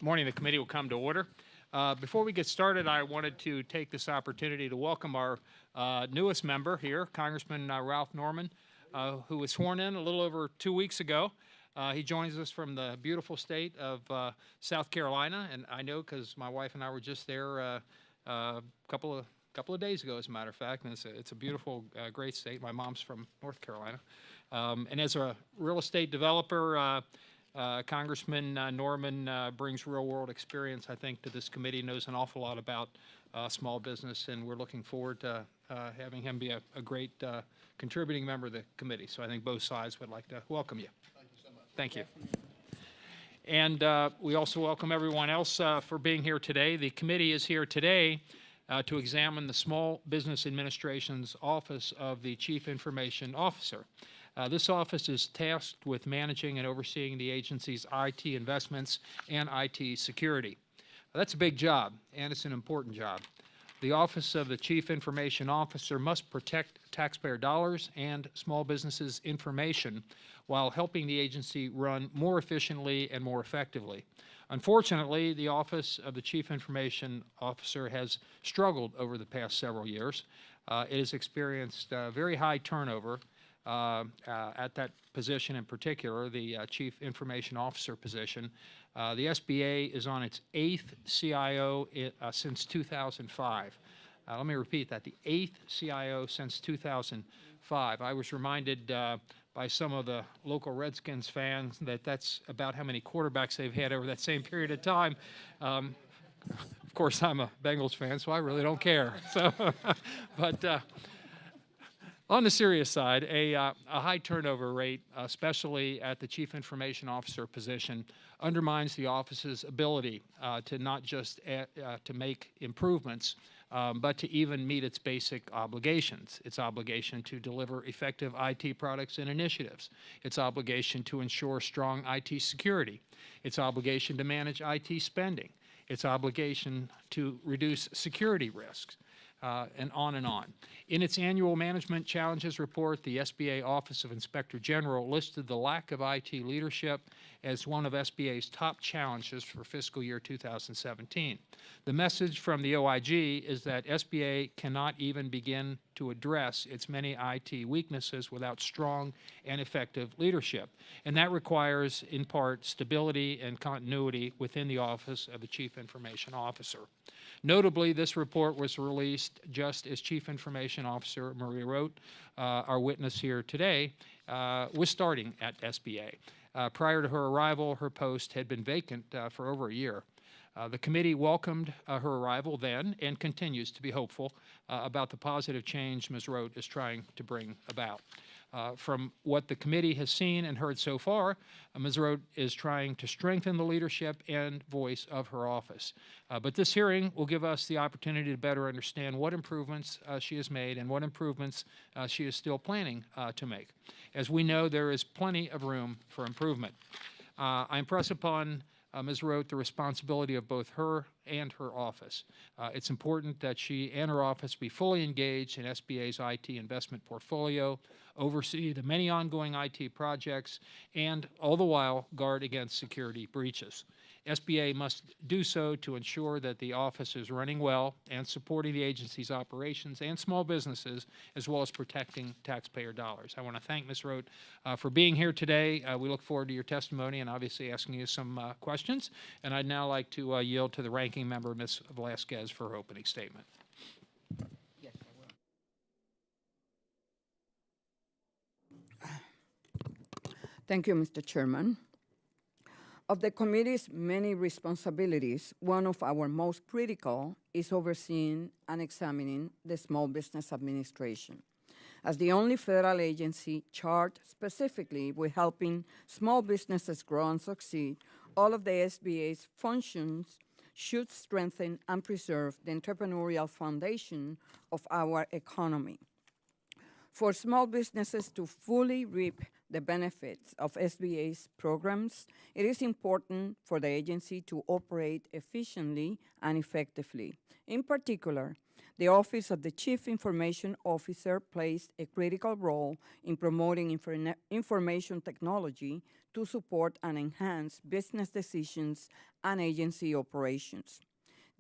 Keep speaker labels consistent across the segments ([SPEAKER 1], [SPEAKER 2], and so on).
[SPEAKER 1] morning, the committee will come to order. Before we get started, I wanted to take this opportunity to welcome our newest member here, Congressman Ralph Norman, who was sworn in a little over 2 weeks ago. He joins us from the beautiful state of South Carolina, and I know because my wife and I were just there a couple of days ago, as a matter of fact, and it's a beautiful, great state. My mom's from North Carolina. And as a real estate developer, Congressman Norman brings real-world experience, I think, to this committee, knows an awful lot about small business, and we're looking forward to having him be a great contributing member of the committee. So I think both sides would like to welcome you.
[SPEAKER 2] Thank you so much.
[SPEAKER 1] Thank you. And we also welcome everyone else for being here today. The committee is here today to examine the Small Business Administration's Office of the Chief Information Officer. This office is tasked with managing and overseeing the agency's IT investments and IT security. That's a big job, and it's an important job. The Office of the Chief Information Officer must protect taxpayer dollars and small businesses' information while helping the agency run more efficiently and more effectively. Unfortunately, the Office of the Chief Information Officer has struggled over the past several years. It has experienced very high turnover at that position in particular, the Chief Information Officer position. The SBA is on its 8th CIO since 2005. Let me repeat that, the 8th CIO since 2005. I was reminded by some of the local Redskins fans that that's about how many quarterbacks they've had over that same period of time. Of course, I'm a Bengals fan, so I really don't care. So, but on the serious side, a high turnover rate, especially at the Chief Information Officer position, undermines the office's ability to not just to make improvements, but to even meet its basic obligations. Its obligation to deliver effective IT products and initiatives. Its obligation to ensure strong IT security. Its obligation to manage IT spending. Its obligation to reduce security risks. And on and on. In its annual Management Challenges report, the SBA Office of Inspector General listed the lack of IT leadership as one of SBA's top challenges for fiscal year 2017. The message from the OIG is that SBA cannot even begin to address its many IT weaknesses without strong and effective leadership. And that requires, in part, stability and continuity within the Office of the Chief Information Officer. Notably, this report was released just as Chief Information Officer Maria Rote, our witness here today, was starting at SBA. Prior to her arrival, her post had been vacant for over a year. The committee welcomed her arrival then and continues to be hopeful about the positive change Ms. Rote is trying to bring about. From what the committee has seen and heard so far, Ms. Rote is trying to strengthen the leadership and voice of her office. But this hearing will give us the opportunity to better understand what improvements she has made and what improvements she is still planning to make. As we know, there is plenty of room for improvement. I impress upon Ms. Rote the responsibility of both her and her office. It's important that she and her office be fully engaged in SBA's IT investment portfolio, oversee the many ongoing IT projects, and all the while guard against security breaches. SBA must do so to ensure that the office is running well and supporting the agency's operations and small businesses, as well as protecting taxpayer dollars. I want to thank Ms. Rote for being here today. We look forward to your testimony and obviously asking you some questions. And I'd now like to yield to the ranking member, Ms. Velasquez, for her opening statement.
[SPEAKER 3] Yes, I will. Thank you, Mr. Chairman. Of the committee's many responsibilities, one of our most critical is overseeing and examining the Small Business Administration. As the only federal agency charged specifically with helping small businesses grow and succeed, all of the SBA's functions should strengthen and preserve the entrepreneurial foundation of our economy. For small businesses to fully reap the benefits of SBA's programs, it is important for the agency to operate efficiently and effectively. In particular, The Office of the Chief Information Officer plays a critical role in promoting information technology to support and enhance business decisions and agency operations.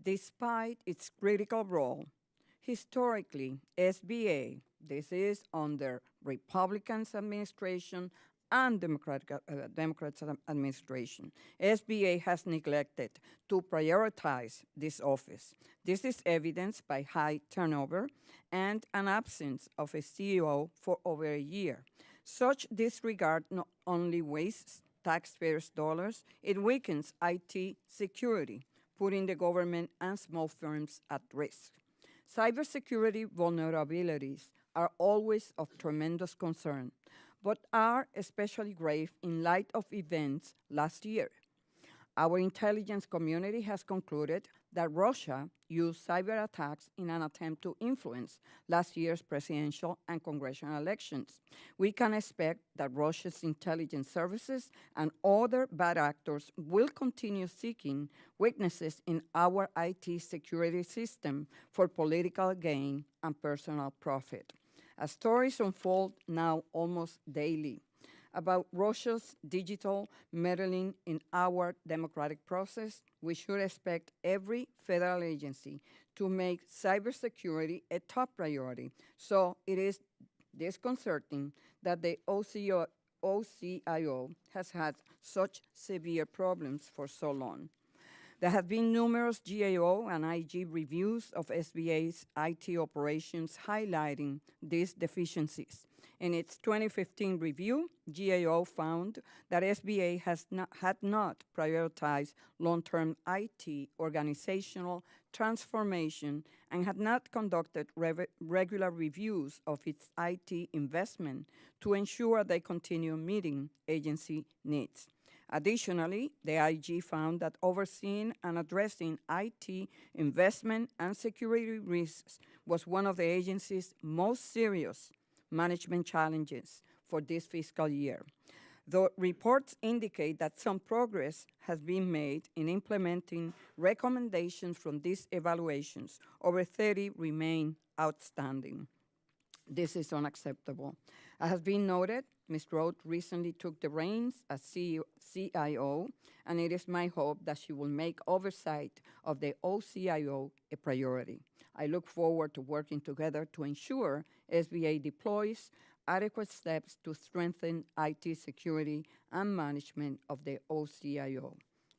[SPEAKER 3] Despite its critical role, historically, SBA, this is under Republicans administration and Democrats administration, SBA has neglected to prioritize this office. This is evidenced by high turnover and an absence of a CEO for over a year. Such disregard not only wastes taxpayers' dollars, it weakens IT security, putting the government and small firms at risk. Cybersecurity vulnerabilities are always of tremendous concern, but are especially grave in light of events last year. Our intelligence community has concluded that Russia used cyber attacks in an attempt to influence last year's presidential and congressional elections. We can expect that Russia's intelligence services and other bad actors will continue seeking weaknesses in our IT security system for political gain and personal profit. As stories unfold now almost daily about Russia's digital meddling in our democratic process, we should expect every federal agency to make cybersecurity a top priority. So it is disconcerting that the OCIO has had such severe problems for so long. There have been numerous GAO and IG reviews of SBA's IT operations highlighting these deficiencies. In its 2015 review, GAO found that SBA had not prioritized long-term IT organizational transformation and had not conducted regular reviews of its IT investment to ensure they continue meeting agency needs. Additionally, the IG found that overseeing and addressing IT investment and security risks was one of the agency's most serious management challenges for this fiscal year. Though reports indicate that some progress has been made in implementing recommendations from these evaluations, over 30 remain outstanding. This is unacceptable. As has been noted, Ms. Rhodes recently took the reins as CIO, and it is my hope that she will make oversight of the OCIO a priority. I look forward to working together to ensure SBA deploys adequate steps to strengthen IT security and management of the OCIO.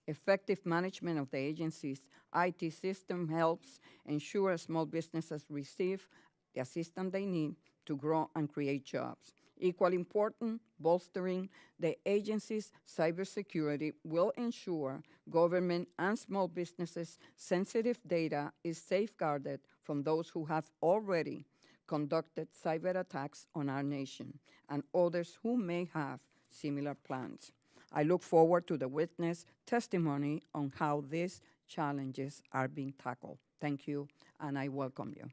[SPEAKER 3] Effective management of the agency's IT system helps ensure small businesses receive the assistance they need to grow and create jobs. Equally important, bolstering the agency's cybersecurity will ensure government and small businesses' sensitive data is safeguarded from those who have already conducted cyber attacks on our nation and others who may have similar plans. I look forward to the witness testimony on how these challenges are being tackled. Thank you, and I welcome you.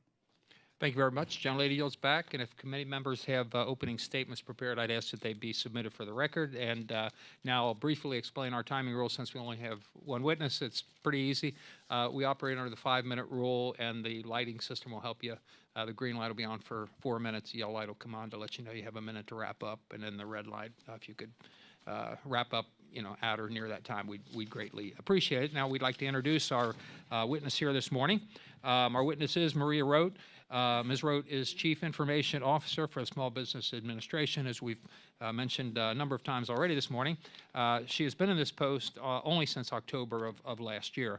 [SPEAKER 1] Thank you very much. Gentlelady yields back, and if committee members have opening statements prepared, I'd ask that they be submitted for the record. And now I'll briefly explain our timing rule since we only have one witness. It's pretty easy. We operate under the 5-minute rule, and the lighting system will help you. The green light will be on for 4 minutes. The yellow light will come on to let you know you have a minute to wrap up, and then the red light, if you could wrap up, at or near that time, we'd greatly appreciate it. Now we'd like to introduce our witness here this morning. Our witness is Maria Rote. Ms. Rote is Chief Information Officer for the Small Business Administration, as we've mentioned a number of times already this morning. She has been in this post only since October of last year.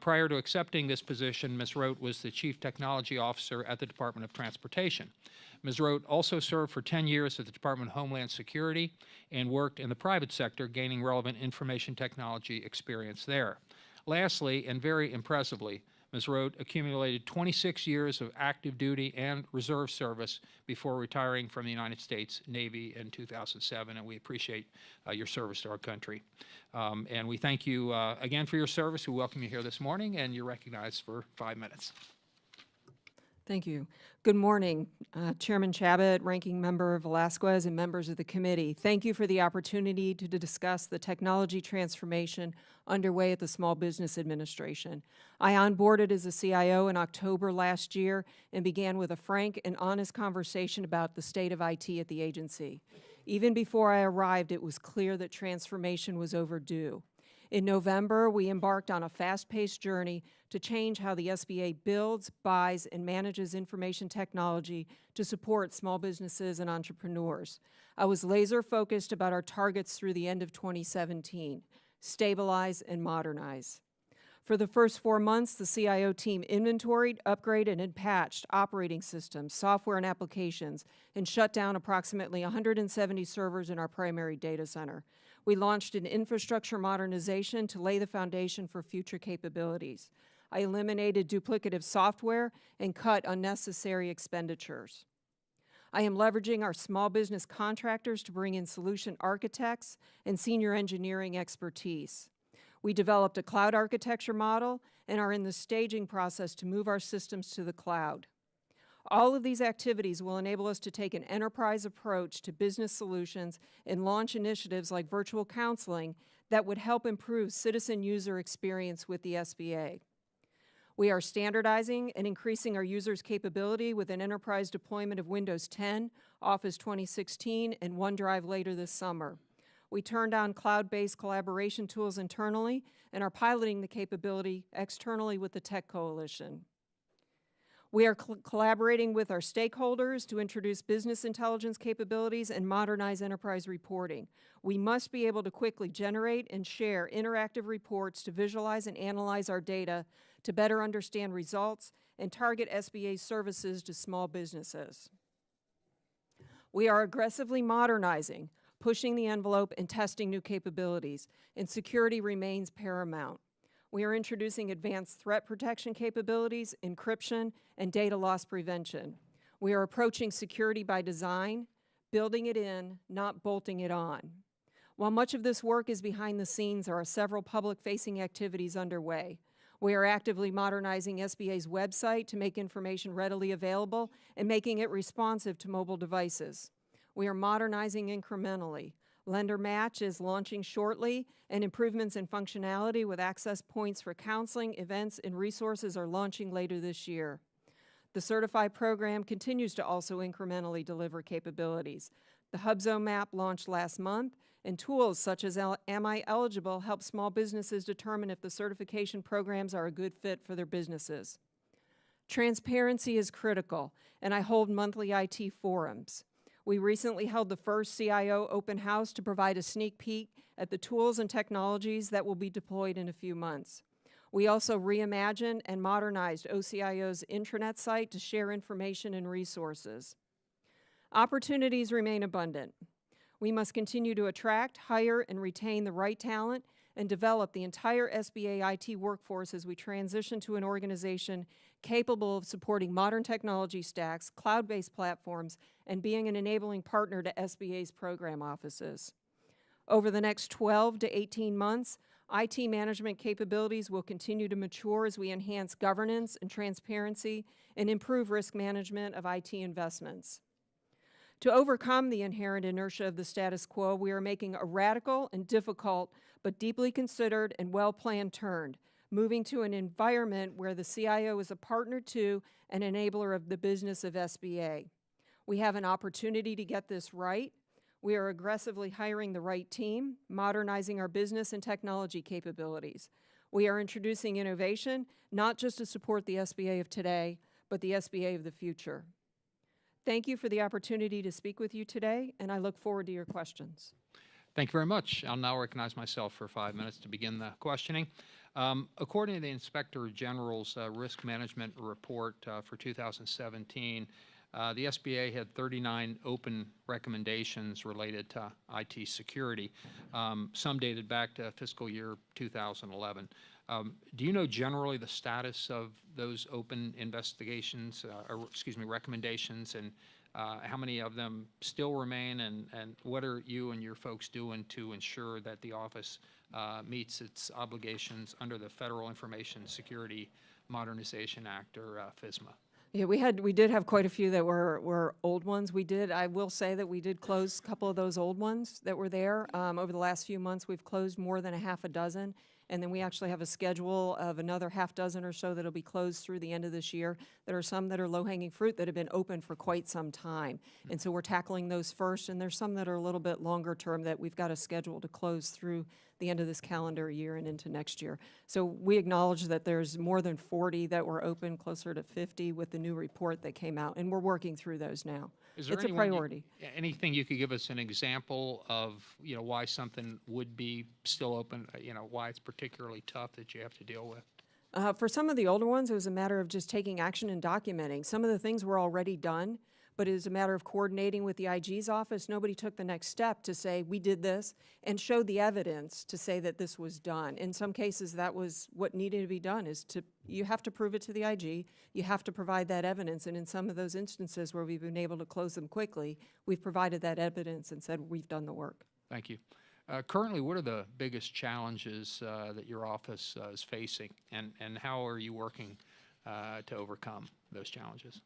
[SPEAKER 1] Prior to accepting this position, Ms. Rote was the Chief Technology Officer at the Department of Transportation. Ms. Rote also served for 10 years at the Department of Homeland Security and worked in the private sector, gaining relevant information technology experience there. Lastly, and very impressively, Ms. Rote accumulated 26 years of active duty and reserve service before retiring from the United States Navy in 2007, and we appreciate your service to our country. And we thank you again for your service. We welcome you here this morning, and you're recognized for 5 minutes.
[SPEAKER 2] Thank you. Good morning, Chairman Chabot, Ranking Member Velasquez, and members of the committee. Thank you for the opportunity to discuss the technology transformation underway at the Small Business Administration. I onboarded as a CIO in October last year and began with a frank and honest conversation about the state of IT at the agency. Even before I arrived, it was clear that transformation was overdue. In November, we embarked on a fast-paced journey to change how the SBA builds, buys, and manages information technology to support small businesses and entrepreneurs. I was laser-focused about our targets through the end of 2017: stabilize and modernize. For the first 4 months, the CIO team inventoried, upgraded, and patched operating systems, software, and applications, and shut down approximately 170 servers in our primary data center. We launched an infrastructure modernization to lay the foundation for future capabilities. I eliminated duplicative software and cut unnecessary expenditures. I am leveraging our small business contractors to bring in solution architects and senior engineering expertise. We developed a cloud architecture model and are in the staging process to move our systems to the cloud. All of these activities will enable us to take an enterprise approach to business solutions and launch initiatives like virtual counseling that would help improve citizen user experience with the SBA. We are standardizing and increasing our users' capability with an enterprise deployment of Windows 10, Office 2016, and OneDrive later this summer. We turned on cloud-based collaboration tools internally and are piloting the capability externally with the Tech Coalition. We are collaborating with our stakeholders to introduce business intelligence capabilities and modernize enterprise reporting. We must be able to quickly generate and share interactive reports to visualize and analyze our data to better understand results and target SBA services to small businesses. We are aggressively modernizing, pushing the envelope, and testing new capabilities, and security remains paramount. We are introducing advanced threat protection capabilities, encryption, and data loss prevention. We are approaching security by design, building it in, not bolting it on. While much of this work is behind the scenes, there are several public-facing activities underway. We are actively modernizing SBA's website to make information readily available and making it responsive to mobile devices. We are modernizing incrementally. Lender Match is launching shortly, and improvements in functionality with access points for counseling, events, and resources are launching later this year. The Certify program continues to also incrementally deliver capabilities. The HubZone map launched last month, and tools such as Am I Eligible help small businesses determine if the certification programs are a good fit for their businesses. Transparency is critical, and I hold monthly IT forums. We recently held the first CIO open house to provide a sneak peek at the tools and technologies that will be deployed in a few months. We also reimagined and modernized OCIO's intranet site to share information and resources. Opportunities remain abundant. We must continue to attract, hire, and retain the right talent and develop the entire SBA IT workforce as we transition to an organization capable of supporting modern technology stacks, cloud-based platforms, and being an enabling partner to SBA's program offices. Over the next 12 to 18 months, IT management capabilities will continue to mature as we enhance governance and transparency and improve risk management of IT investments. To overcome the inherent inertia of the status quo, we are making a radical and difficult but deeply considered and well-planned turn, moving to an environment where the CIO is a partner to and enabler of the business of SBA. We have an opportunity to get this right. We are aggressively hiring the right team, modernizing our business and technology capabilities. We are introducing innovation, not just to support the SBA of today, but the SBA of the future. Thank you for the opportunity to speak with you today, and I look forward to your questions.
[SPEAKER 1] Thank you very much. I'll now recognize myself for 5 minutes to begin the questioning. According to the Inspector General's risk management report for 2017, the SBA had 39 open recommendations related to IT security. Some dated back to fiscal year 2011. Do you know generally the status of those open investigations, recommendations, and how many of them still remain, and what are you and your folks doing to ensure that the office meets its obligations under the Federal Information Security Modernization Act, or FISMA?
[SPEAKER 2] Yeah, we did have quite a few that were old ones. I will say that we did close a couple of those old ones that were there. Over the last few months, we've closed more than a half a dozen. And then we actually have a schedule of another half dozen or so that'll be closed through the end of this year. There are some that are low-hanging fruit that have been open for quite some time. And so we're tackling those first, and there's some that are a little bit longer term that we've got a schedule to close through the end of this calendar year and into next year. So we acknowledge that there's more than 40 that were open, closer to 50 with the new report that came out, and we're working through those now.
[SPEAKER 1] Is there
[SPEAKER 2] It's a
[SPEAKER 1] anyone
[SPEAKER 2] priority.
[SPEAKER 1] anything you could give us an example of, why something would be still open, why it's particularly tough that you have to deal with?
[SPEAKER 2] For some of the older ones, it was a matter of just taking action and documenting. Some of the things were already done, but it was a matter of coordinating with the IG's office. Nobody took the next step to say, we did this, and showed the evidence to say that this was done. In some cases, that was what needed to be done, you have to prove it to the IG, you have to provide that evidence, and in some of those instances where we've been able to close them quickly, we've provided that evidence and said, we've done the work.
[SPEAKER 1] Thank you. Currently, what are the biggest challenges that your office is facing, and how are you working to overcome those challenges?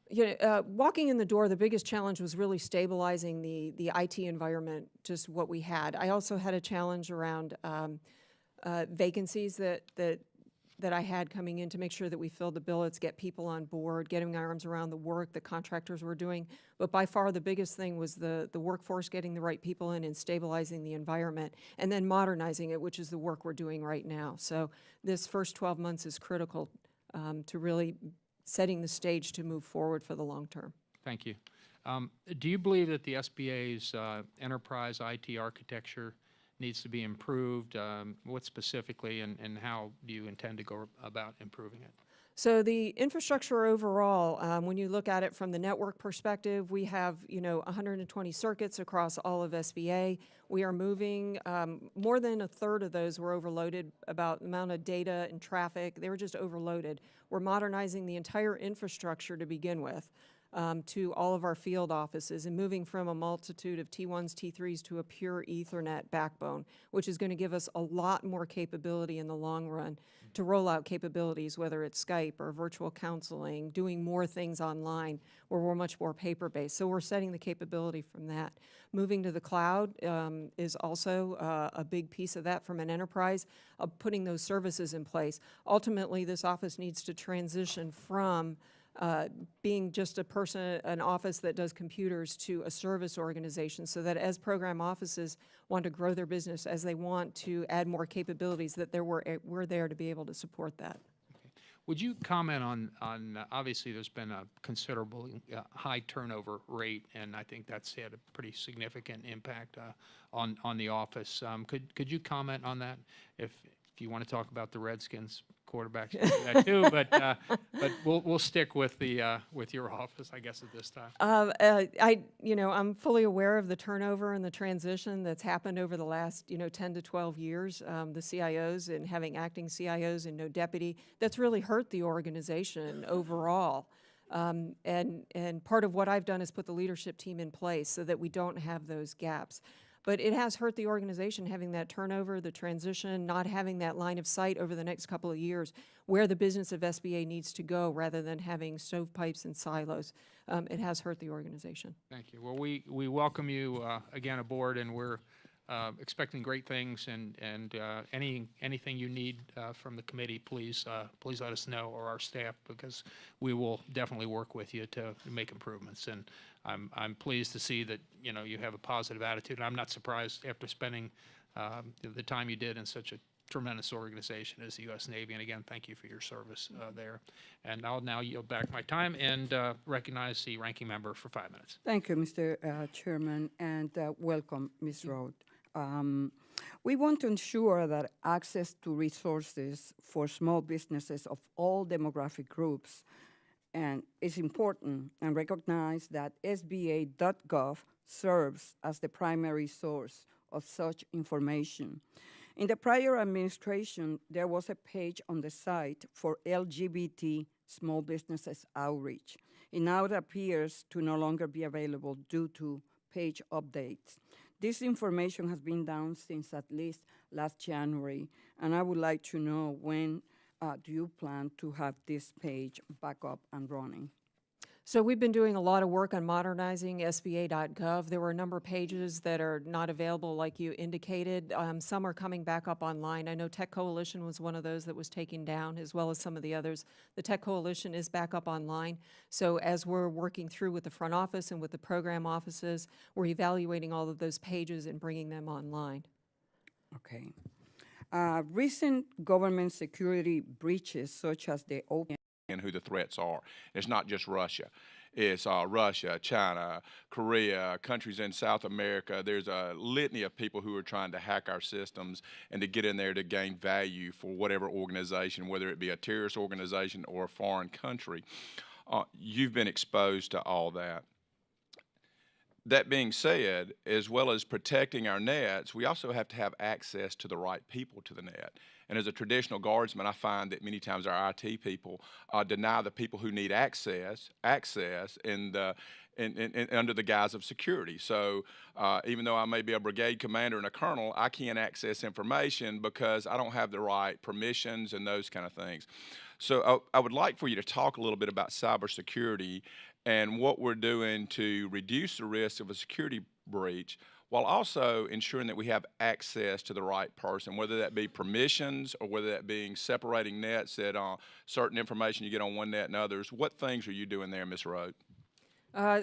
[SPEAKER 2] Walking in the door, the biggest challenge was really stabilizing the IT environment, just what we had. I also had a challenge around vacancies that I had coming in to make sure that we filled the billets, get people on board, getting our arms around the work the contractors were doing. But by far the biggest thing was the workforce, getting the right people in and stabilizing the environment, and then modernizing it, which is the work we're doing right now. So this first 12 months is critical to really setting the stage to move forward for the long term.
[SPEAKER 1] Thank you. Do you believe that the SBA's enterprise IT architecture needs to be improved? What specifically, and how do you intend to go about improving it?
[SPEAKER 2] So the infrastructure overall, when you look at it from the network perspective, we have 120 circuits across all of SBA. We are moving, more than a third of those were overloaded about the amount of data and traffic. They were just overloaded. We're modernizing the entire infrastructure to begin with. To all of our field offices and moving from a multitude of T1s, T3s to a pure Ethernet backbone, which is going to give us a lot more capability in the long run to roll out capabilities, whether it's Skype or virtual counseling, doing more things online where we're much more paper-based. So we're setting the capability from that. Moving to the cloud is also a big piece of that from an enterprise, of putting those services in place. Ultimately, this office needs to transition from being just an office that does computers to a service organization, so that as program offices want to grow their business, as they want to add more capabilities, that we're there to be able to support that.
[SPEAKER 1] Okay. Would you comment on obviously there's been a considerable high turnover rate, and I think that's had a pretty significant impact on the office. Could you comment on that? If you want to talk about the Redskins quarterbacks, you can do that too, but we'll stick with with your office, I guess, at this time.
[SPEAKER 2] I'm fully aware of the turnover and the transition that's happened over the last 10 to 12 years. The CIOs and having acting CIOs and no deputy, that's really hurt the organization overall. And part of what I've done is put the leadership team in place so that we don't have those gaps. But it has hurt the organization having that turnover, the transition, not having that line of sight over the next couple of years where the business of SBA needs to go rather than having stovepipes and silos. It has hurt the organization.
[SPEAKER 1] Thank you. Well, we welcome you again aboard, and we're expecting great things, and anything you need from the committee, please let us know, or our staff, because we will definitely work with you to make improvements. And I'm pleased to see that you have a positive attitude. And I'm not surprised after spending the time you did in such a tremendous organization as the U.S. Navy. And again, thank you for your service there. And I'll now yield back my time and recognize the ranking member for 5 minutes.
[SPEAKER 3] Thank you, Mr. Chairman, and welcome, Ms. Rhodes. We want to ensure that access to resources for small businesses of all demographic groups and is important, and recognize that SBA.gov serves as the primary source of such information. In the prior administration, there was a page on the site for LGBT small businesses outreach. It now appears to no longer be available due to page updates. This information has been down since at least last January, and I would like to know when do you plan to have this page back up and running?
[SPEAKER 2] So we've been doing a lot of work on modernizing SBA.gov. There were a number of pages that are not available like you indicated. Some are coming back up online. I know Tech Coalition was one of those that was taken down, as well as some of the others. The Tech Coalition is back up online. So as we're working through with the front office and with the program offices, we're evaluating all of those pages and bringing them online.
[SPEAKER 3] Okay. Recent government security breaches, such as the open
[SPEAKER 4] and who the threats are. It's not just Russia. It's Russia, China, Korea, countries in South America. There's a litany of people who are trying to hack our systems and to get in there to gain value for whatever organization, whether it be a terrorist organization or a foreign country. You've been exposed to all that. That being said, as well as protecting our nets, we also have to have access to the right people to the net. And as a traditional guardsman, I find that many times our IT people deny the people who need access in under the guise of security. So even though I may be a brigade commander and a colonel, I can't access information because I don't have the right permissions and those kind of things. So I would like for you to talk a little bit about cybersecurity and what we're doing to reduce the risk of a security breach while also ensuring that we have access to the right person, whether that be permissions or whether that being separating nets, that certain information you get on one net and others. What things are you doing there, Ms. Rote?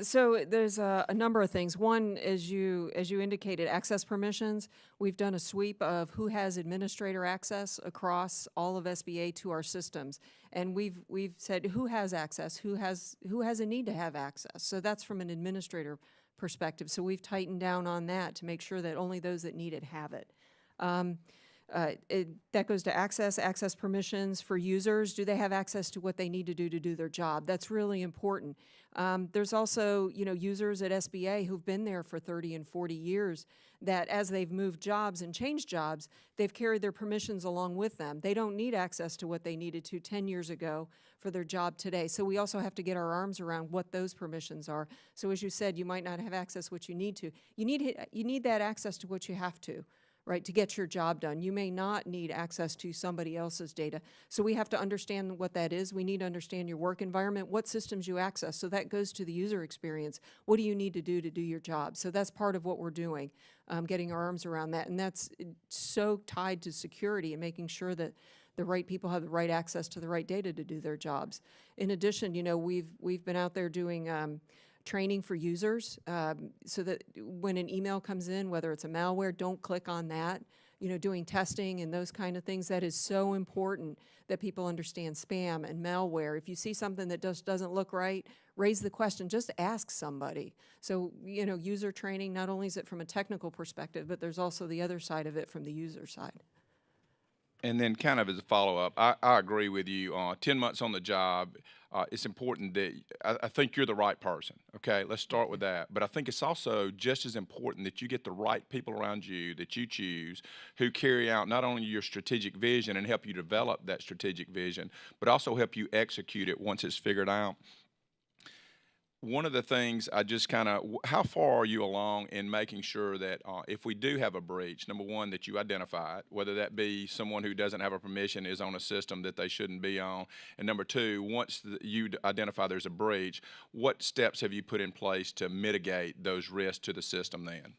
[SPEAKER 2] So there's a number of things. One, as you indicated, access permissions. We've done a sweep of who has administrator access across all of SBA to our systems, and we've said who has access, who has a need to have access. So that's from an administrator perspective. So we've tightened down on that to make sure that only those that need it have it. That goes to access permissions for users. Do they have access to what they need to do their job? That's really important. There's also, users at SBA who've been there for 30 and 40 years that as they've moved jobs and changed jobs, they've carried their permissions along with them. They don't need access to what they needed to 10 years ago for their job today. So we also have to get our arms around what those permissions are. So as you said, you might not have access what you need to. You need that access to what you have to, right, to get your job done. You may not need access to somebody else's data. So we have to understand what that is. We need to understand your work environment, what systems you access. So that goes to the user experience. What do you need to do your job? So that's part of what we're doing, getting our arms around that. And that's so tied to security and making sure that the right people have the right access to the right data to do their jobs. In addition, we've been out there doing training for users so that when an email comes in, whether it's a malware, don't click on that. Doing testing and those kind of things, that is so important that people understand spam and malware. If you see something that doesn't look right, raise the question, just ask somebody. So, user training, not only is it from a technical perspective, but there's also the other side of it from the user side.
[SPEAKER 4] And then kind of as a follow-up, I agree with you. 10 months on the job, it's important that I think you're the right person, okay? Let's start with that. But I think it's also just as important that you get the right people around you that you choose who carry out not only your strategic vision and help you develop that strategic vision, but also help you execute it once it's figured out. One of the things I just how far are you along in making sure that if we do have a breach, number one, that you identify it, whether that be someone who doesn't have a permission is on a system that they shouldn't be on, and number two, once you identify there's a breach, what steps have you put in place to mitigate those risks to the system then?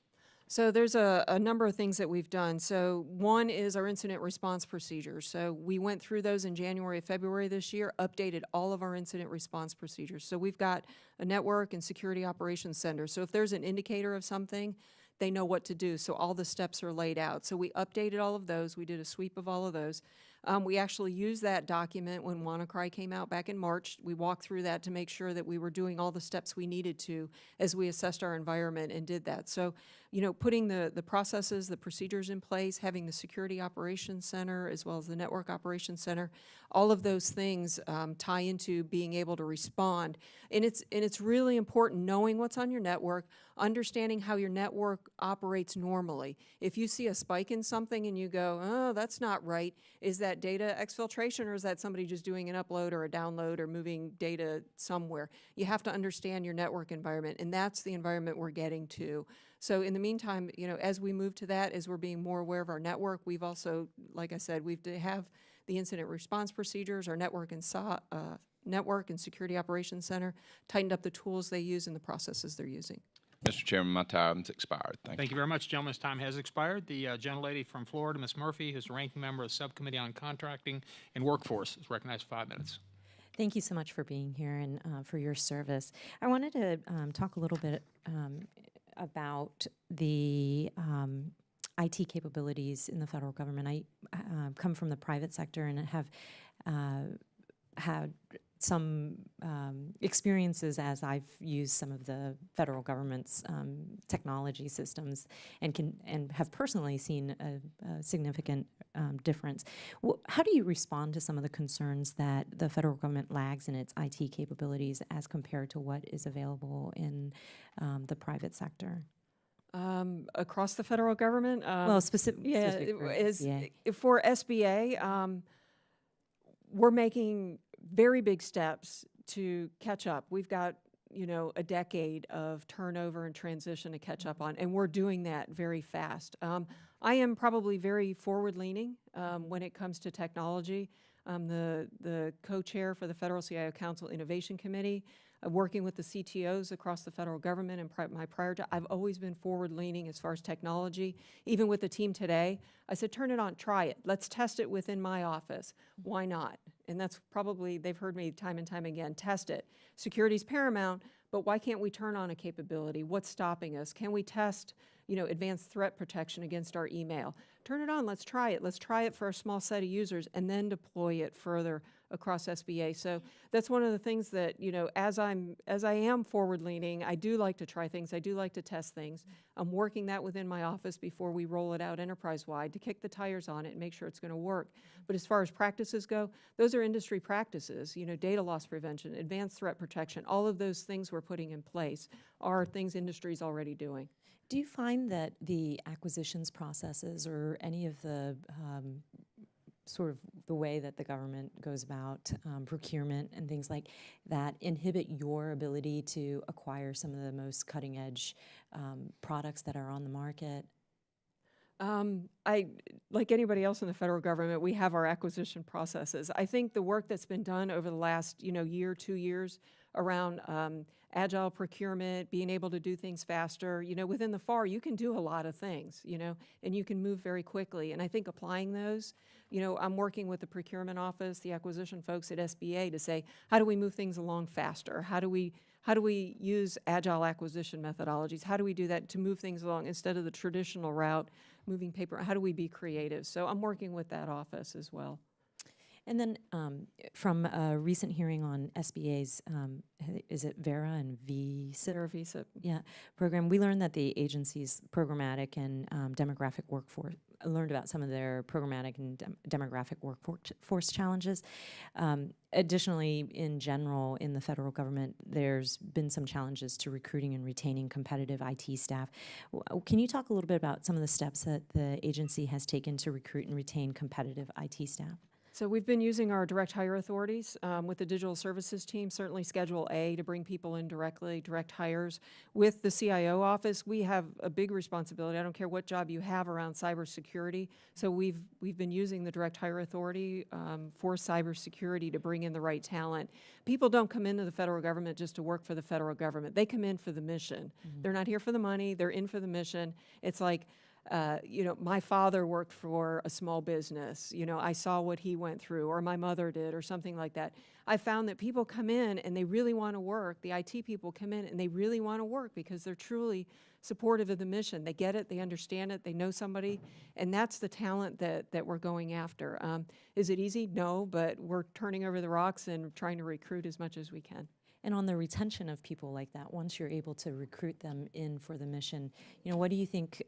[SPEAKER 2] So there's a number of things that we've done. So one is our incident response procedures. So we went through those in January, February this year, updated all of our incident response procedures. So we've got a network and security operations center. So if there's an indicator of something, they know what to do. So all the steps are laid out. So we updated all of those. We did a sweep of all of those. We actually used that document when WannaCry came out back in March. We walked through that to make sure that we were doing all the steps we needed to as we assessed our environment and did that. So, putting the processes, the procedures in place, having the Security Operations Center as well as the Network Operations Center, all of those things tie into being able to respond. And it's really important knowing what's on your network, understanding how your network operates normally. If you see a spike in something and you go, oh, that's not right, is that data exfiltration or is that somebody just doing an upload or a download or moving data somewhere? You have to understand your network environment, and that's the environment we're getting to. So in the meantime, as we move to that, as we're being more aware of our network, we've also, like I said, we have the incident response procedures, our network and security operations center, tightened up the tools they use and the processes they're using.
[SPEAKER 4] Mr. Chairman, my time's expired. Thank you.
[SPEAKER 1] Thank you very much, gentlemen. This time has expired. The gentlelady from Florida, Ms. Murphy, who's the ranking member of the Subcommittee on Contracting and Workforce, is recognized for 5 minutes.
[SPEAKER 5] Thank you so much for being here and for your service. I wanted to talk a little bit about the IT capabilities in the federal government. I come from the private sector and have had some experiences as I've used some of the federal government's technology systems and have personally seen a significant difference. How do you respond to some of the concerns that the federal government lags in its IT capabilities as compared to what is available in the private sector?
[SPEAKER 2] Across the federal government?
[SPEAKER 5] Well, specifically
[SPEAKER 2] Yeah,
[SPEAKER 5] for
[SPEAKER 2] is,
[SPEAKER 5] SBA.
[SPEAKER 2] for SBA, we're making very big steps to catch up. We've got, a decade of turnover and transition to catch up on, and we're doing that very fast. I am probably very forward-leaning when it comes to technology. I'm the co-chair for the Federal CIO Council Innovation Committee, working with the CTOs across the federal government. And my prior job, I've always been forward-leaning as far as technology. Even with the team today, I said, turn it on, try it. Let's test it within my office. Why not? And that's probably, they've heard me time and time again, test it. Security's paramount, but why can't we turn on a capability? What's stopping us? Can we test, advanced threat protection against our email? Turn it on, let's try it. Let's try it for a small set of users and then deploy it further across SBA. So that's one of the things that, as I am forward-leaning, I do like to try things. I do like to test things. I'm working that within my office before we roll it out enterprise-wide to kick the tires on it and make sure it's going to work. But as far as practices go, those are industry practices, data loss prevention, advanced threat protection, all of those things we're putting in place are things industry's already doing.
[SPEAKER 5] Do you find that the acquisitions processes or any of the sort of the way that the government goes about procurement and things like that inhibit your ability to acquire some of the most cutting-edge products that are on the market?
[SPEAKER 2] Like anybody else in the federal government, we have our acquisition processes. I think the work that's been done over the last, year, 2 years around agile procurement, being able to do things faster, within the FAR, you can do a lot of things, and you can move very quickly. And I think applying those, I'm working with the procurement office, the acquisition folks at SBA to say, how do we move things along faster? How do we use agile acquisition methodologies? How do we do that to move things along instead of the traditional route, moving paper? How do we be creative? So I'm working with that office as well.
[SPEAKER 5] And then from a recent hearing on SBA's, is it VERA and VSIP?
[SPEAKER 2] Their visa.
[SPEAKER 5] Yeah, program, we learned that the agency's programmatic and demographic workforce, learned about some of their programmatic and demographic workforce challenges. Additionally, in general, in the federal government, there's been some challenges to recruiting and retaining competitive IT staff. Can you talk a little bit about some of the steps that the agency has taken to recruit and retain competitive IT staff?
[SPEAKER 2] So we've been using our direct hire authorities with the digital services team, certainly Schedule A to bring people in directly, direct hires. With the CIO office, we have a big responsibility. I don't care what job you have around cybersecurity. So we've been using the direct hire authority for cybersecurity to bring in the right talent. People don't come into the federal government just to work for the federal government. They come in for the mission. Mm-hmm. They're not here for the money. They're in for the mission. It's like, my father worked for a small business, I saw what he went through, or my mother did, or something like that. I found that people come in and they really want to work. The IT people come in and they really want to work because they're truly supportive of the mission. They get it, they understand it, they know somebody, and that's the talent that we're going after. Is it easy? No, but we're turning over the rocks and trying to recruit as much as we can.
[SPEAKER 5] And on the retention of people like that, once you're able to recruit them in for the mission, what do you think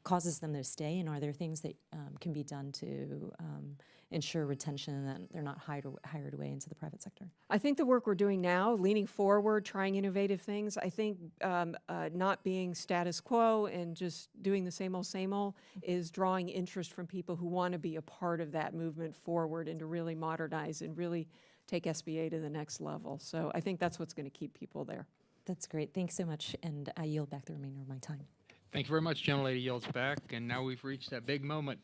[SPEAKER 5] causes them to stay? And are there things that can be done to ensure retention and that they're not hired away into the private sector?
[SPEAKER 2] I think the work we're doing now, leaning forward, trying innovative things, I think not being status quo and just doing the same old is drawing interest from people who want to be a part of that movement forward and to really modernize and really take SBA to the next level. So I think that's what's going to keep people there.
[SPEAKER 5] That's great. Thanks so much, and I yield back the remainder of my time.
[SPEAKER 1] Thank you very much, gentlelady yields back. And now we've reached that big moment.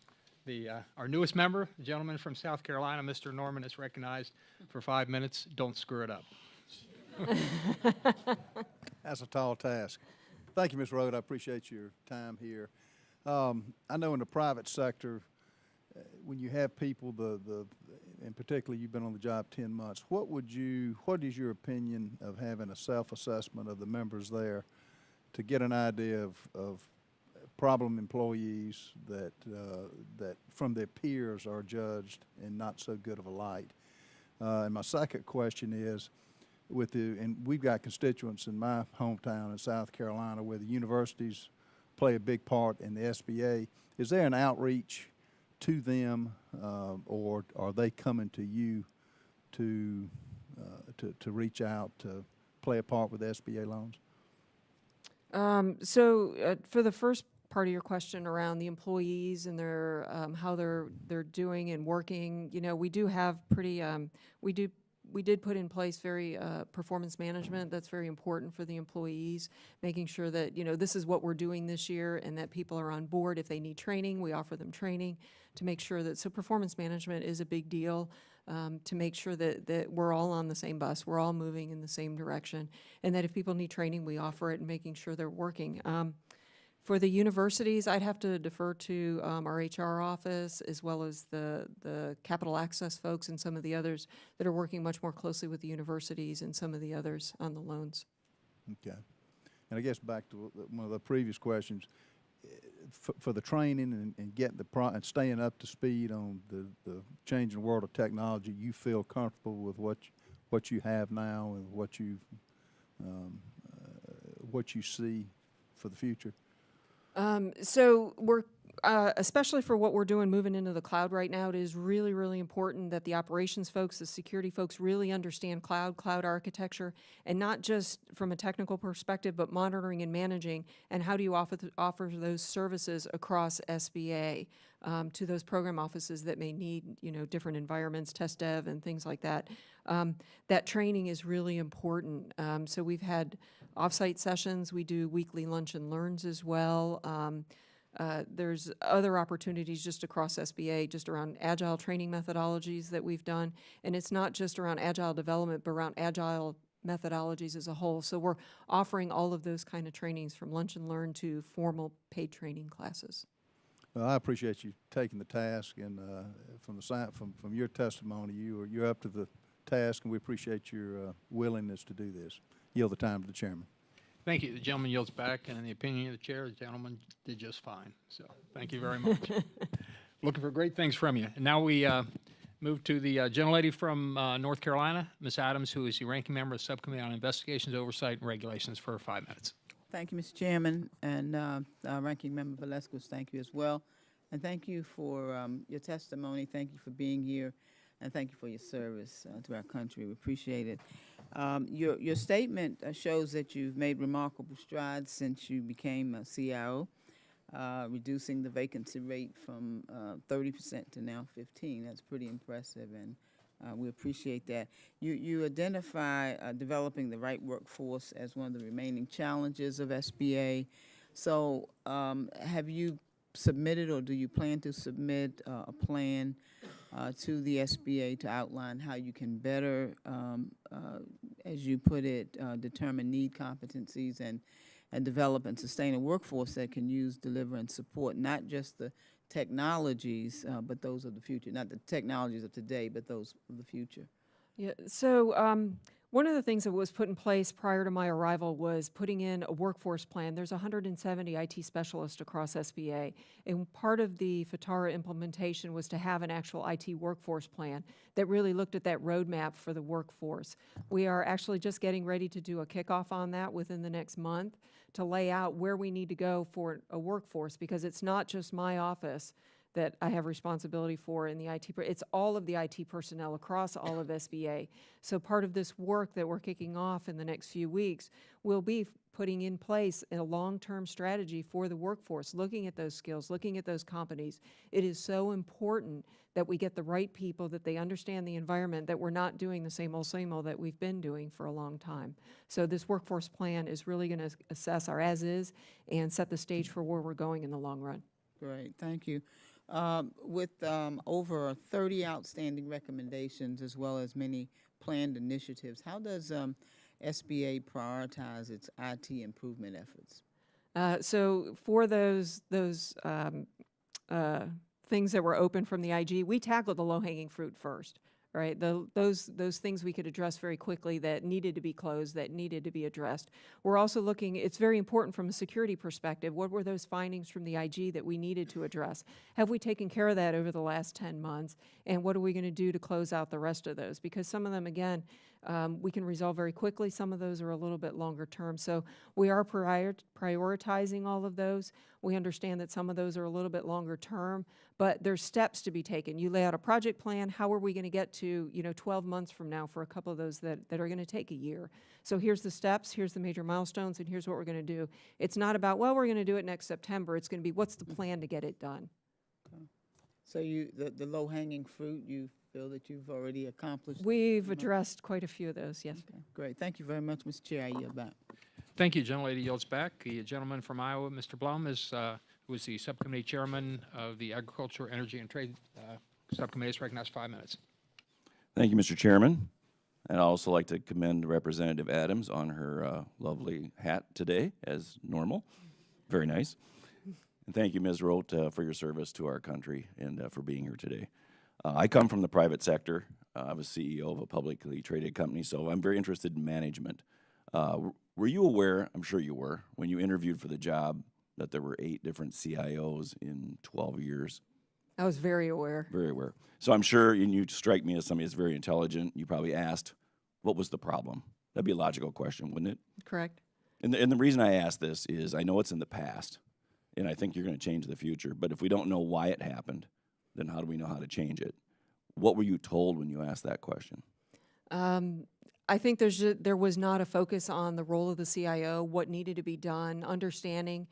[SPEAKER 1] our newest member, the gentleman from South Carolina, Mr. Norman, is recognized for 5 minutes. Don't screw it up.
[SPEAKER 6] That's a tall task. Thank you, Ms. Rhodes. I appreciate your time here. I know in the private sector, when you have people, and particularly you've been on the job 10 months, what is your opinion of having a self-assessment of the members there to get an idea of problem employees that from their peers are judged in not so good of a light? And my second question is, and we've got constituents in my hometown in South Carolina where the universities play a big part in the SBA. Is there an outreach to them, or are they coming to you to reach out to play a part with SBA loans?
[SPEAKER 2] For the first part of your question around the employees and their how they're doing and working, we do have pretty we did put in place very performance management that's very important for the employees, making sure that this is what we're doing this year and that people are on board. If they need training, we offer them training to make sure that, so performance management is a big deal, to make sure that we're all on the same bus, we're all moving in the same direction, and that if people need training, we offer it and making sure they're working. For the universities, I'd have to defer to our HR office as well as the capital access folks and some of the others that are working much more closely with the universities and some of the others on the loans.
[SPEAKER 6] Okay. And I guess back to one of the previous questions, for the training and getting and staying up to speed on the changing world of technology, you feel comfortable with what you have now and what you see for the future?
[SPEAKER 2] So we're, especially for what we're doing moving into the cloud right now, it is really, really important that the operations folks, the security folks really understand cloud architecture, and not just from a technical perspective, but monitoring and managing, and how do you offer those services across SBA to those program offices that may need, different environments, test dev and things like that. That training is really important. So we've had off-site sessions. We do weekly lunch and learns as well. There's other opportunities just across SBA, just around agile training methodologies that we've done. And it's not just around agile development, but around agile methodologies as a whole. So we're offering all of those kind of trainings, from lunch and learn to formal paid training classes.
[SPEAKER 6] Well, I appreciate you taking the task, and from your testimony, you're up to the task, and we appreciate your willingness to do this. Yield the time to the chairman.
[SPEAKER 1] Thank you. The gentleman yields back, and in the opinion of the chair, the gentleman did just fine. So thank you very much. Looking for great things from you. And now we move to the gentlelady from North Carolina, Ms. Adams, who is the ranking member of the Subcommittee on Investigations, Oversight, and Regulations, for 5 minutes.
[SPEAKER 7] Thank you, Mr. Chairman, and Ranking Member Velasquez, thank you as well. And thank you for your testimony. Thank you for being here, and thank you for your service to our country. We appreciate it. Your statement shows that you've made remarkable strides since you became a CIO, reducing the vacancy rate from 30% to now 15%. That's pretty impressive, and we appreciate that. You identify developing the right workforce as one of the remaining challenges of SBA. So have you submitted, or do you plan to submit a plan to the SBA to outline how you can better, as you put it, determine need competencies and develop and sustain a workforce that can use, deliver, and support not just the technologies, but those of the future, not the technologies of today, but those of the future?
[SPEAKER 2] Yeah, so one of the things that was put in place prior to my arrival was putting in a workforce plan. There's 170 IT specialists across SBA, and part of the FITARA implementation was to have an actual IT workforce plan that really looked at that roadmap for the workforce. We are actually just getting ready to do a kickoff on that within the next month to lay out where we need to go for a workforce, because it's not just my office that I have responsibility for in the IT, it's all of the IT personnel across all of SBA. So part of this work that we're kicking off in the next few weeks will be putting in place a long-term strategy for the workforce, looking at those skills, looking at those competencies. It is so important that we get the right people, that they understand the environment, that we're not doing the same old that we've been doing for a long time. So this workforce plan is really going to assess our as-is and set the stage for where we're going in the long run.
[SPEAKER 7] Great, thank you. With over 30 outstanding recommendations as well as many planned initiatives, how does SBA prioritize its IT improvement efforts?
[SPEAKER 2] So for those things that were open from the IG, we tackled the low-hanging fruit first, right? Those things we could address very quickly that needed to be closed, that needed to be addressed. We're also looking, it's very important from a security perspective, what were those findings from the IG that we needed to address? Have we taken care of that over the last 10 months? And what are we going to do to close out the rest of those? Because some of them, again, we can resolve very quickly. Some of those are a little bit longer term. So we are prioritizing all of those. We understand that some of those are a little bit longer term, but there's steps to be taken. You lay out a project plan. How are we going to get to 12 months from now for a couple of those that are going to take a year? So here's the steps, here's the major milestones, and here's what we're going to do. It's not about, well, we're going to do it next September. It's going to be, what's the plan to get it done?
[SPEAKER 7] So the low-hanging fruit, you feel that you've already accomplished?
[SPEAKER 2] We've addressed quite a few of those, yes.
[SPEAKER 7] Okay, great. Thank you very much, Mr. Chair. I yield back.
[SPEAKER 1] Thank you, gentlelady yields back. The gentleman from Iowa, Mr. Blum, who is the subcommittee chairman of the Agriculture, Energy, and Trade Subcommittee, is recognized 5 minutes.
[SPEAKER 8] Thank you, Mr. Chairman. And I'd also like to commend Representative Adams on her lovely hat today, as normal. Very nice. And thank you, Ms. Roth, for your service to our country and for being here today. I come from the private sector. I was CEO of a publicly traded company, so I'm very interested in management. Were you aware, I'm sure you were, when you interviewed for the job, that there were 8 different CIOs in 12 years?
[SPEAKER 2] I was very aware.
[SPEAKER 8] Very aware. So I'm sure, and you strike me as somebody that's very intelligent, you probably asked, what was the problem? That'd be a logical question, wouldn't it?
[SPEAKER 2] Correct.
[SPEAKER 8] And the reason I ask this is I know it's in the past, and I think you're going to change the future, but if we don't know why it happened, then how do we know how to change it? What were you told when you asked that question?
[SPEAKER 2] I think there was not a focus on the role of the CIO, what needed to be done, understanding,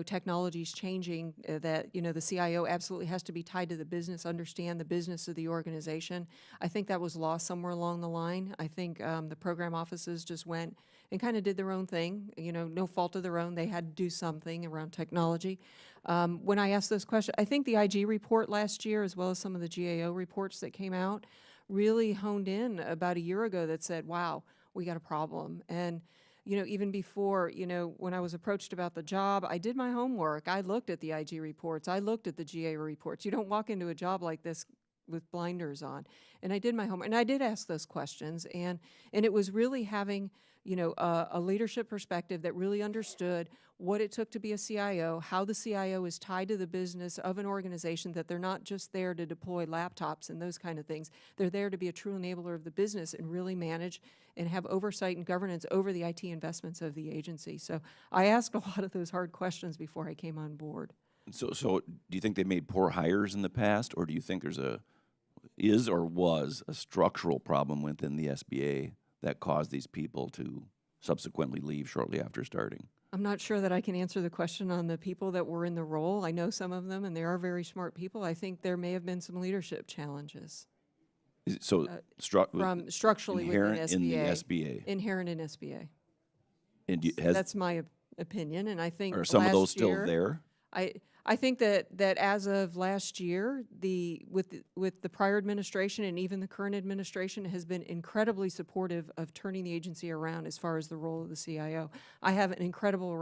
[SPEAKER 2] technology's changing, that, the CIO absolutely has to be tied to the business, understand the business of the organization. I think that was lost somewhere along the line. I think the program offices just went and kind of did their own thing, no fault of their own. They had to do something around technology. When I asked those questions, I think the IG report last year, as well as some of the GAO reports that came out, really honed in about a year ago that said, wow, we got a problem. And, even before, when I was approached about the job, I did my homework. I looked at the IG reports. I looked at the GAO reports. You don't walk into a job like this with blinders on. And I did my homework. And I did ask those questions. And it was really having, a leadership perspective that really understood what it took to be a CIO, how the CIO is tied to the business of an organization, that they're not just there to deploy laptops and those kind of things. They're there to be a true enabler of the business and really manage and have oversight and governance over the IT investments of the agency. So I asked a lot of those hard questions before I came on board.
[SPEAKER 8] So do you think they made poor hires in the past, or do you think there's is or was a structural problem within the SBA that caused these people to subsequently leave shortly after starting?
[SPEAKER 2] I'm not sure that I can answer the question on the people that were in the role. I know some of them, and they are very smart people. I think there may have been some leadership challenges.
[SPEAKER 8] So
[SPEAKER 2] From structurally within
[SPEAKER 8] inherent
[SPEAKER 2] SBA.
[SPEAKER 8] in the SBA.
[SPEAKER 2] Inherent in SBA.
[SPEAKER 8] And
[SPEAKER 2] That's my opinion, and I think
[SPEAKER 8] are some of those
[SPEAKER 2] last
[SPEAKER 8] still
[SPEAKER 2] year,
[SPEAKER 8] there?
[SPEAKER 2] I think that as of last year, with the prior administration and even the current administration has been incredibly supportive of turning the agency around as far as the role of the CIO. I have an incredible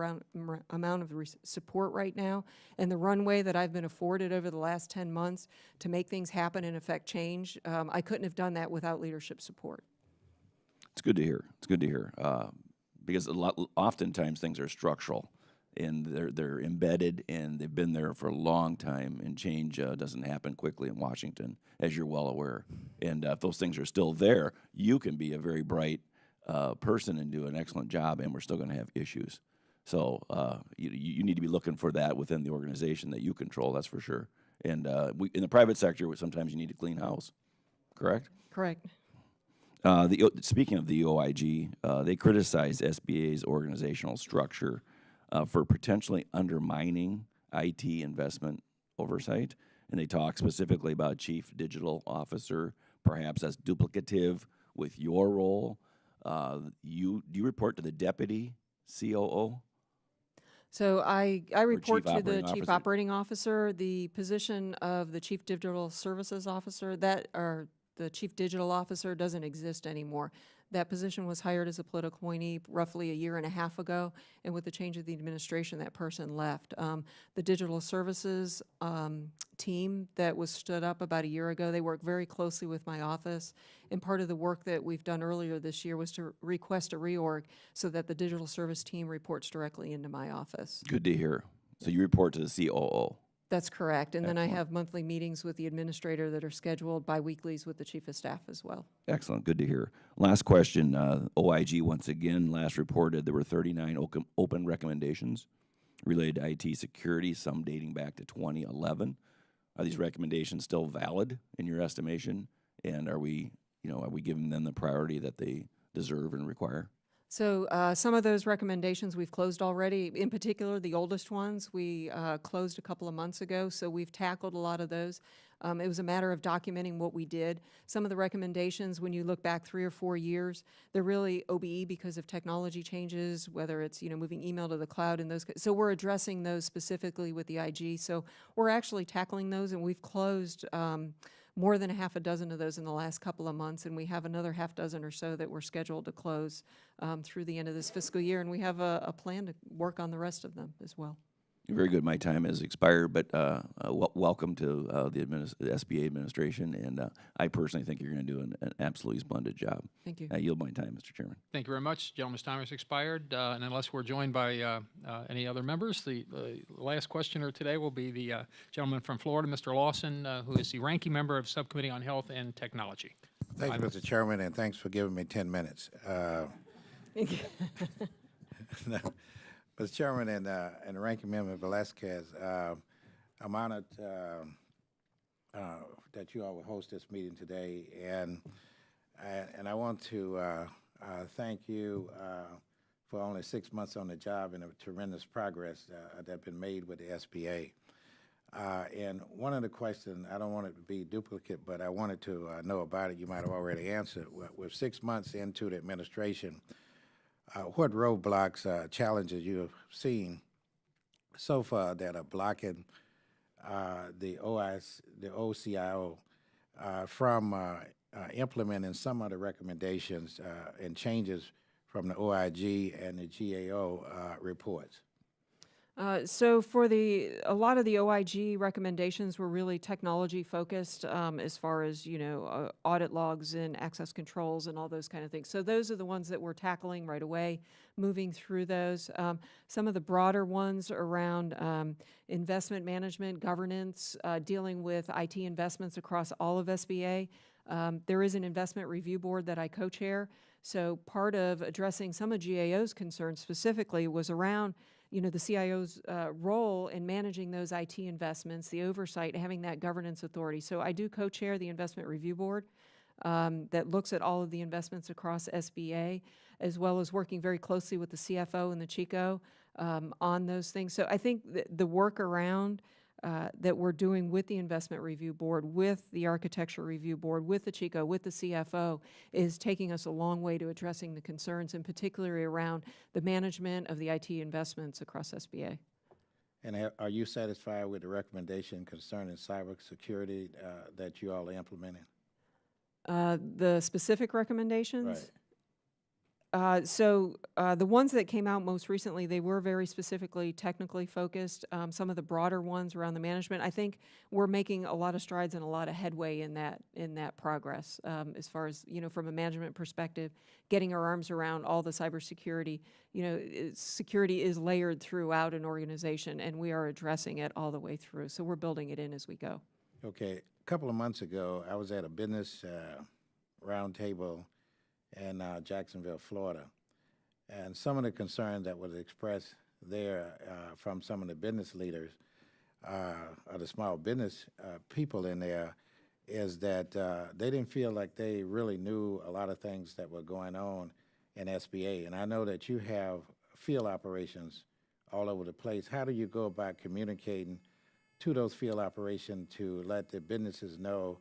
[SPEAKER 2] amount of support right now, and the runway that I've been afforded over the last 10 months to make things happen and affect change, I couldn't have done that without leadership support.
[SPEAKER 8] It's good to hear. It's good to hear because oftentimes things are structural. And they're embedded, and they've been there for a long time, and change doesn't happen quickly in Washington, as you're well aware. And if those things are still there, you can be a very bright person and do an excellent job, and we're still going to have issues. So you need to be looking for that within the organization that you control, that's for sure. And in the private sector, sometimes you need to clean house, correct?
[SPEAKER 2] Correct.
[SPEAKER 8] Speaking of the OIG, they criticize SBA's organizational structure for potentially undermining IT investment oversight. And they talk specifically about chief digital officer, perhaps that's duplicative with your role. Do you report to the deputy COO?
[SPEAKER 2] So I report to the
[SPEAKER 8] operating
[SPEAKER 2] Chief
[SPEAKER 8] officer.
[SPEAKER 2] Operating Officer. The position of the Chief Digital Services Officer, or the Chief Digital Officer doesn't exist anymore. That position was hired as a political appointee roughly a year and a half ago, and with the change of the administration, that person left. The Digital Services team that was stood up about a year ago, they work very closely with my office, and part of the work that we've done earlier this year was to request a reorg so that the Digital Service team reports directly into my office.
[SPEAKER 8] Good to hear. So you report to the COO.
[SPEAKER 2] That's correct, and then I
[SPEAKER 8] Excellent.
[SPEAKER 2] have monthly meetings with the administrator that are scheduled, bi-weeklies with the Chief of Staff as well.
[SPEAKER 8] Excellent. Good to hear. Last question. OIG, once again, last reported there were 39 open recommendations related to IT security, some dating back to 2011. Are these recommendations still valid in your estimation? And are we giving them the priority that they deserve and require?
[SPEAKER 2] So some of those recommendations we've closed already. In particular, the oldest ones we closed a couple of months ago, so we've tackled a lot of those. It was a matter of documenting what we did. Some of the recommendations, when you look back 3 or 4 years, they're really OBE because of technology changes, whether it's moving email to the cloud and those. So we're addressing those specifically with the IG. So we're actually tackling those, and we've closed more than a half a dozen of those in the last couple of months, and we have another half dozen or so that we're scheduled to close through the end of this fiscal year, and we have a plan to work on the rest of them as well.
[SPEAKER 8] Very good. My time has expired, but welcome to the SBA administration, and I personally think you're going to do an absolutely splendid job.
[SPEAKER 2] Thank you.
[SPEAKER 8] I yield my time, Mr. Chairman.
[SPEAKER 1] Thank you very much. Gentleman's time has expired, and unless we're joined by any other members, the last questioner today will be the gentleman from Florida, Mr. Lawson, who is the ranking member of Subcommittee on Health and Technology.
[SPEAKER 9] Thank you, Mr. Chairman, and thanks for giving me 10 minutes. Mr. Chairman and Ranking Member Velasquez, I'm honored that you all will host this meeting today, and I want to thank you for only 6 months on the job and the tremendous progress that's been made with the SBA. And one of the questions, I don't want it to be duplicate, but I wanted to know about it. You might have already answered. With 6 months into the administration, what roadblocks, challenges you have seen so far that are blocking the OCIO from implementing some of the recommendations and changes from the OIG and the GAO reports?
[SPEAKER 2] So for a lot of the OIG recommendations were really technology focused as far as, audit logs and access controls and all those kind of things. So those are the ones that we're tackling right away, moving through those. Some of the broader ones around investment management, governance, dealing with IT investments across all of SBA. There is an investment review board that I co-chair. So part of addressing some of GAO's concerns specifically was around the CIO's role in managing those IT investments, the oversight, having that governance authority. So I do co-chair the Investment Review Board that looks at all of the investments across SBA, as well as working very closely with the CFO and the CHICO on those things. So I think the work around that we're doing with the Investment Review Board, with the Architecture Review Board, with the CHICO, with the CFO, is taking us a long way to addressing the concerns, and particularly around the management of the IT investments across SBA.
[SPEAKER 9] And are you satisfied with the recommendation concerning cybersecurity that you all are implementing?
[SPEAKER 2] The specific recommendations?
[SPEAKER 9] Right.
[SPEAKER 2] So the ones that came out most recently, they were very specifically technically focused. Some of the broader ones around the management, I think we're making a lot of strides and a lot of headway in that progress as far as, from a management perspective, getting our arms around all the cybersecurity. Security is layered throughout an organization, and we are addressing it all the way through. So we're building it in as we go.
[SPEAKER 9] Okay. A couple of months ago, I was at a business roundtable in Jacksonville, Florida. And some of the concerns that was expressed there from some of the business leaders or the small business people in there is that they didn't feel like they really knew a lot of things that were going on in SBA. And I know that you have field operations all over the place. How do you go about communicating to those field operations to let the businesses know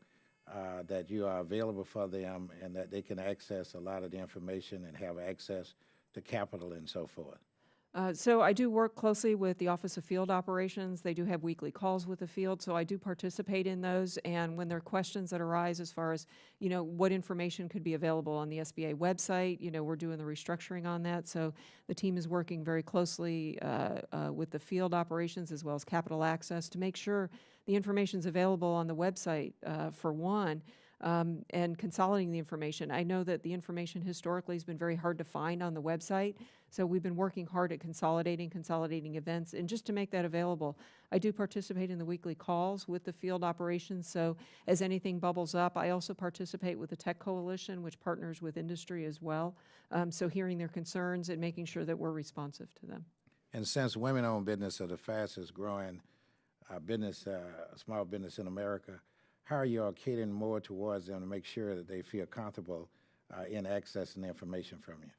[SPEAKER 9] that you are available for them and that they can access a lot of the information and have access to capital and so forth?
[SPEAKER 2] So I do work closely with the Office of Field Operations. They do have weekly calls with the field, so I do participate in those. And when there are questions that arise as far as, what information could be available on the SBA website, we're doing the restructuring on that. So the team is working very closely with the field operations as well as capital access to make sure the information is available on the website, for one. And consolidating the information. I know that the information historically has been very hard to find on the website, so we've been working hard at consolidating events, and just to make that available. I do participate in the weekly calls with the field operations, so as anything bubbles up, I also participate with the Tech Coalition, which partners with industry as well, so hearing their concerns and making sure that we're responsive to them.
[SPEAKER 9] And since women-owned business are the fastest growing small business in America, how are you all catering more towards them to make sure that they feel comfortable in accessing the information from you?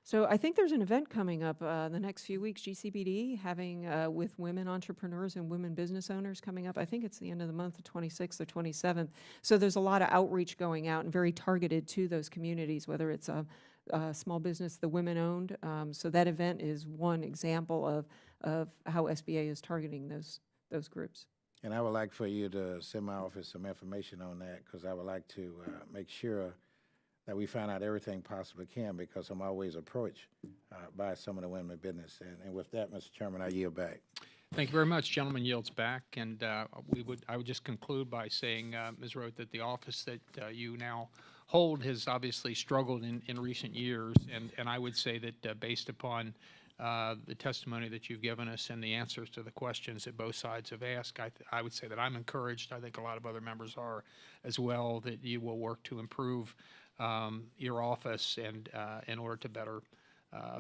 [SPEAKER 2] So I think there's an event coming up in the next few weeks, GCBD, having with women entrepreneurs and women business owners coming up. I think it's the end of the month, the 26th or 27th. So there's a lot of outreach going out and very targeted to those communities, whether it's a small business, the women-owned. So that event is one example of how SBA is targeting those groups.
[SPEAKER 9] And I would like for you to send my office some information on that, because I would like to make sure that we find out everything possibly can, because I'm always approached by some of the women in business. And with that, Mr. Chairman, I yield back.
[SPEAKER 1] Thank you very much. Gentleman yields back. And I would just conclude by saying, Ms. Roth, that the office that you now hold has obviously struggled in recent years. And I would say that based upon the testimony that you've given us and the answers to the questions that both sides have asked, I would say that I'm encouraged. I think a lot of other members are as well, that you will work to improve your office and in order to better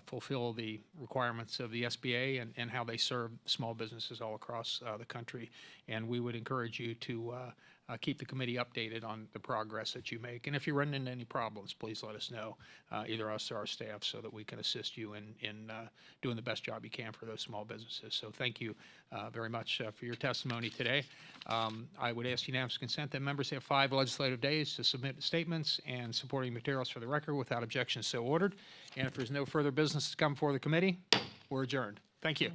[SPEAKER 1] fulfill the requirements of the SBA and how they serve small businesses all across the country. And we would encourage you to keep the committee updated on the progress that you make. And if you run into any problems, please let us know, either us or our staff, so that we can assist you in doing the best job you can for those small businesses. So thank you very much for your testimony today. I would ask unanimous consent that members have 5 legislative days to submit statements and supporting materials for the record. Without objection, so ordered. And if there's no further business to come before the committee, we're adjourned. Thank you.